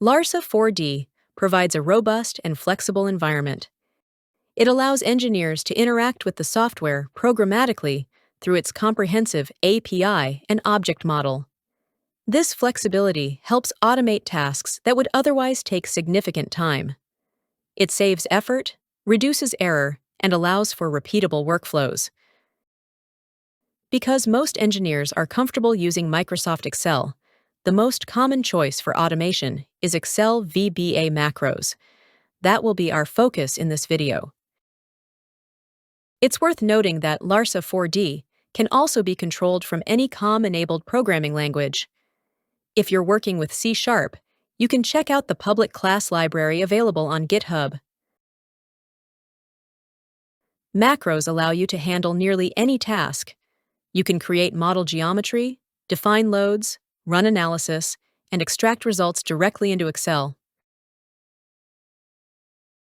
LARSA 4D provides a robust and flexible environment. It allows engineers to interact with the software programmatically through its comprehensive API and object model. This flexibility helps automate tasks that would otherwise take significant time. It saves effort, reduces error, and allows for repeatable workflows. Because most engineers are comfortable using Microsoft Excel, the most common choice for automation is Excel VBA macros. That will be our focus in this video. It's worth noting that LARSA 4D can also be controlled from any COM-enabled programming language. If you're working with C#, you can check out the public class library available on GitHub. Macros allow you to handle nearly any task. You can create model geometry, define loads, run analysis, and extract results directly into Excel.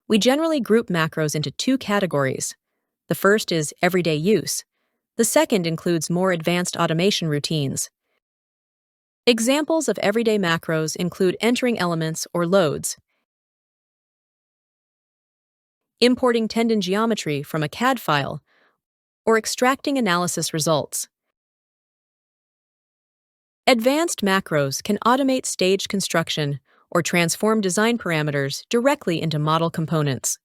We generally group macros into two categories. The first is everyday use. The second includes more advanced automation routines. Examples of everyday macros include entering elements or loads, importing tendon geometry from a CAD file, or extracting analysis results. Advanced macros can automate stage construction or transform design parameters directly into model components.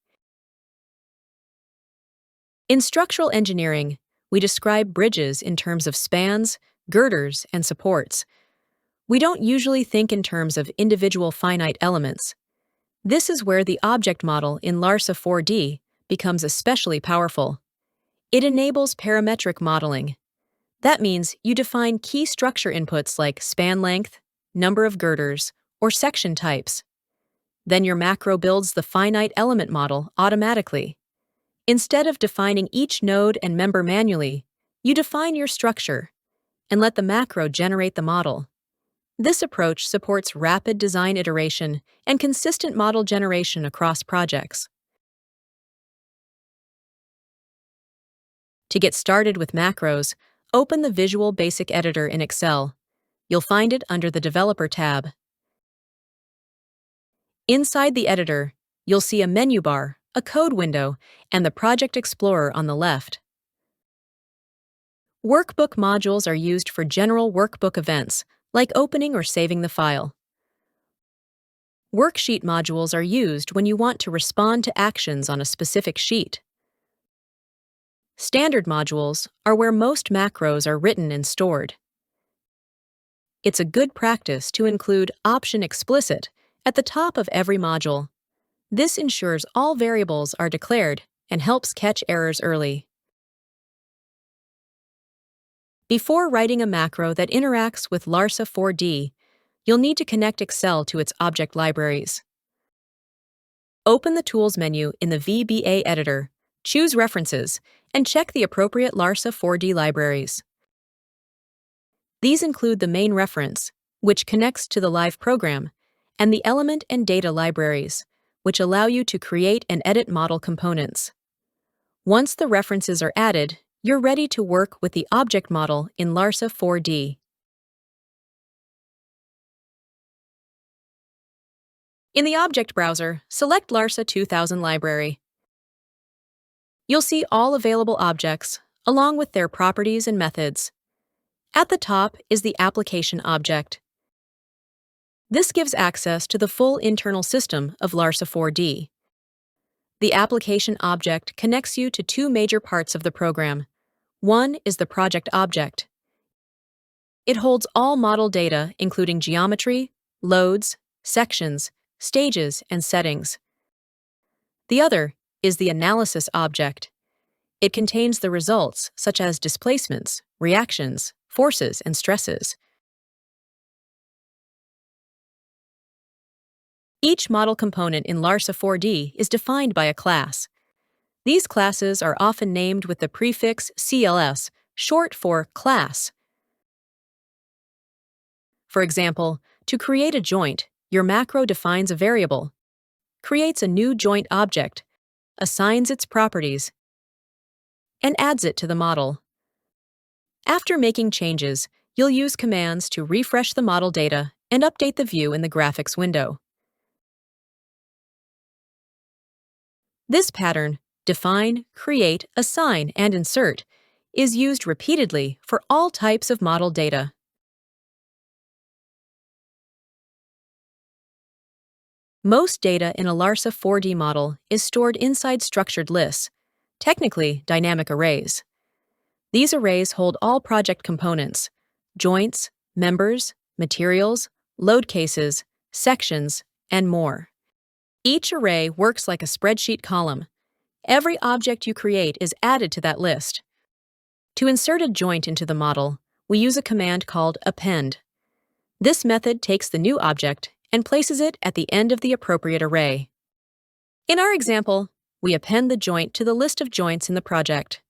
In structural engineering, we describe bridges in terms of spans, girders, and supports. We don't usually think in terms of individual finite elements. This is where the object model in LARSA 4D becomes especially powerful. It enables parametric modeling. That means you define key structure inputs like span length, number of girders, or section types. Then your macro builds the finite element model automatically. Instead of defining each node and member manually, you define your structure and let the macro generate the model. This approach supports rapid design iteration and consistent model generation across projects. To get started with macros, open the Visual Basic Editor in Excel. You'll find it under the Developer tab. Inside the editor, you'll see a menu bar, a code window, and the Project Explorer on the left. Workbook modules are used for general workbook events, like opening or saving the file. Worksheet modules are used when you want to respond to actions on a specific sheet. Standard modules are where most macros are written and stored. It's a good practice to include Option Explicit at the top of every module. This ensures all variables are declared and helps catch errors early. Before writing a macro that interacts with LARSA 4D, you'll need to connect Excel to its object libraries. Open the Tools menu in the VBA editor, choose References, and check the appropriate LARSA 4D libraries. These include the main reference, which connects to the live program, and the element and data libraries, which allow you to create and edit model components. Once the references are added, you're ready to work with the object model in LARSA 4D. In the Object Browser, select LARSA 2000 library. You'll see all available objects, along with their properties and methods. At the top is the Application object. This gives access to the full internal system of LARSA 4D. The Application object connects you to two major parts of the program. One is the Project object. It holds all model data, including geometry, loads, sections, stages, and settings. The other is the Analysis object. It contains the results, such as displacements, reactions, forces, and stresses. Each model component in LARSA 4D is defined by a class. These classes are often named with the prefix CLS, short for class. For example, to create a joint, your macro defines a variable, creates a new joint object, assigns its properties, and adds it to the model. After making changes, you'll use commands to refresh the model data and update the view in the graphics window. This pattern, define, create, assign, and insert, is used repeatedly for all types of model data. Most data in a LARSA 4D model is stored inside structured lists, technically dynamic arrays. These arrays hold all project components, joints, members, materials, load cases, sections, and more. Each array works like a spreadsheet column. Every object you create is added to that list. To insert a joint into the model, we use a command called append. This method takes the new object and places it at the end of the appropriate array. In our example, we append the joint to the list of joints in the project.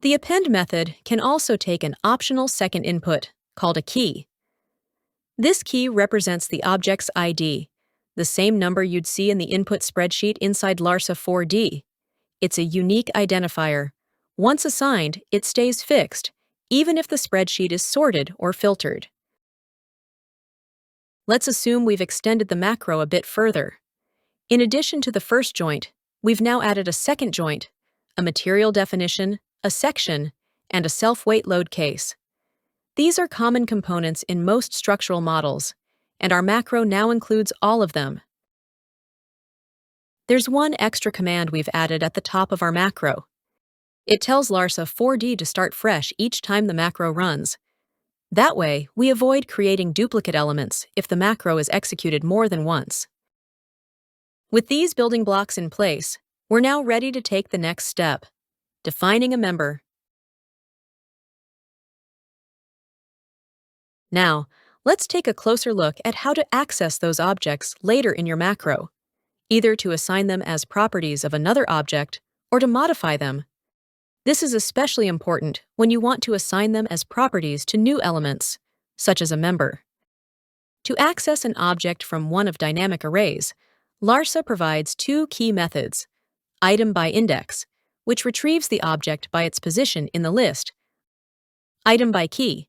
The append method can also take an optional second input, called a key. This key represents the object's ID, the same number you'd see in the input spreadsheet inside LARSA 4D. It's a unique identifier. Once assigned, it stays fixed, even if the spreadsheet is sorted or filtered. Let's assume we've extended the macro a bit further. In addition to the first joint, we've now added a second joint, a material definition, a section, and a self-weight load case. These are common components in most structural models, and our macro now includes all of them. There's one extra command we've added at the top of our macro. It tells LARSA 4D to start fresh each time the macro runs. That way, we avoid creating duplicate elements if the macro is executed more than once. With these building blocks in place, we're now ready to take the next step, defining a member. Now, let's take a closer look at how to access those objects later in your macro, either to assign them as properties of another object or to modify them. This is especially important when you want to assign them as properties to new elements, such as a member. To access an object from one of dynamic arrays, LARSA provides two key methods: item by index, which retrieves the object by its position in the list, item by key,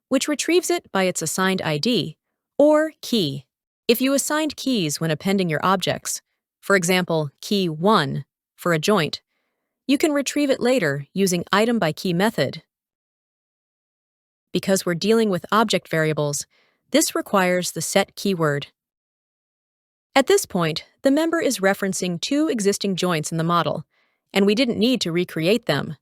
which retrieves it by its assigned ID, or key. If you assigned keys when appending your objects, for example, key 1 for a joint, you can retrieve it later using item by key method. Because we're dealing with object variables, this requires the set keyword. At this point, the member is referencing two existing joints in the model, and we didn't need to recreate them.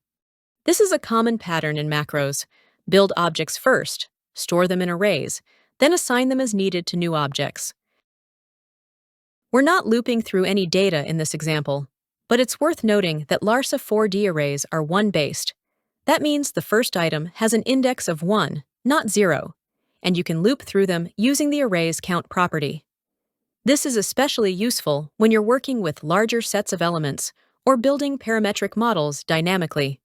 This is a common pattern in macros: build objects first, store them in arrays, then assign them as needed to new objects. We're not looping through any data in this example, but it's worth noting that LARSA 4D arrays are 1-based. That means the first item has an index of 1, not 0, and you can loop through them using the array's count property. This is especially useful when you're working with larger sets of elements or building parametric models dynamically.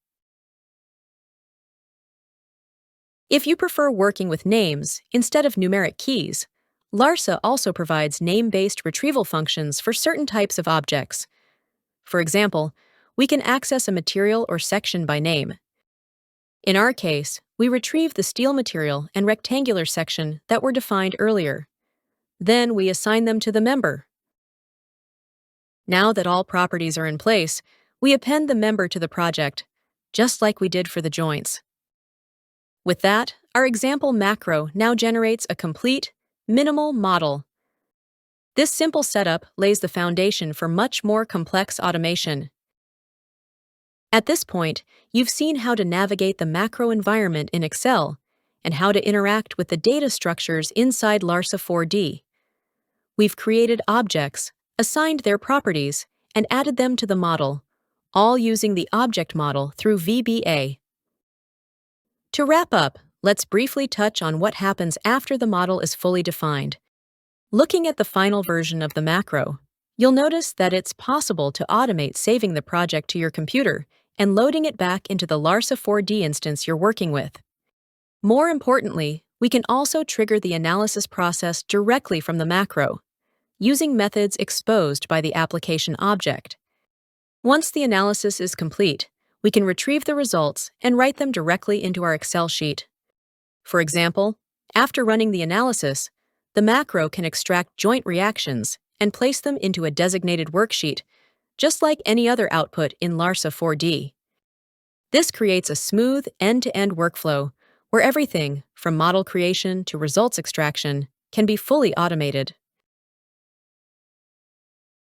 If you prefer working with names instead of numeric keys, LARSA also provides name-based retrieval functions for certain types of objects. For example, we can access a material or section by name. In our case, we retrieve the steel material and rectangular section that were defined earlier. Then we assign them to the member. Now that all properties are in place, we append the member to the project, just like we did for the joints. With that, our example macro now generates a complete, minimal model. This simple setup lays the foundation for much more complex automation. At this point, you've seen how to navigate the macro environment in Excel and how to interact with the data structures inside LARSA 4D. We've created objects, assigned their properties, and added them to the model, all using the object model through VBA. To wrap up, let's briefly touch on what happens after the model is fully defined. Looking at the final version of the macro, you'll notice that it's possible to automate saving the project to your computer and loading it back into the LARSA 4D instance you're working with. More importantly, we can also trigger the analysis process directly from the macro, using methods exposed by the application object. Once the analysis is complete, we can retrieve the results and write them directly into our Excel sheet. For example, after running the analysis, the macro can extract joint reactions and place them into a designated worksheet just like any other output in LARSA 4D. This creates a smooth, end-to-end workflow where everything, from model creation to results extraction, can be fully automated.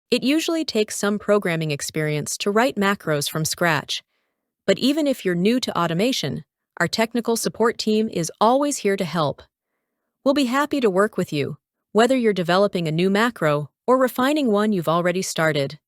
It usually takes some programming experience to write macros from scratch, but even if you're new to automation, our technical support team is always here to help. We'll be happy to work with you, whether you're developing a new macro or refining one you've already started.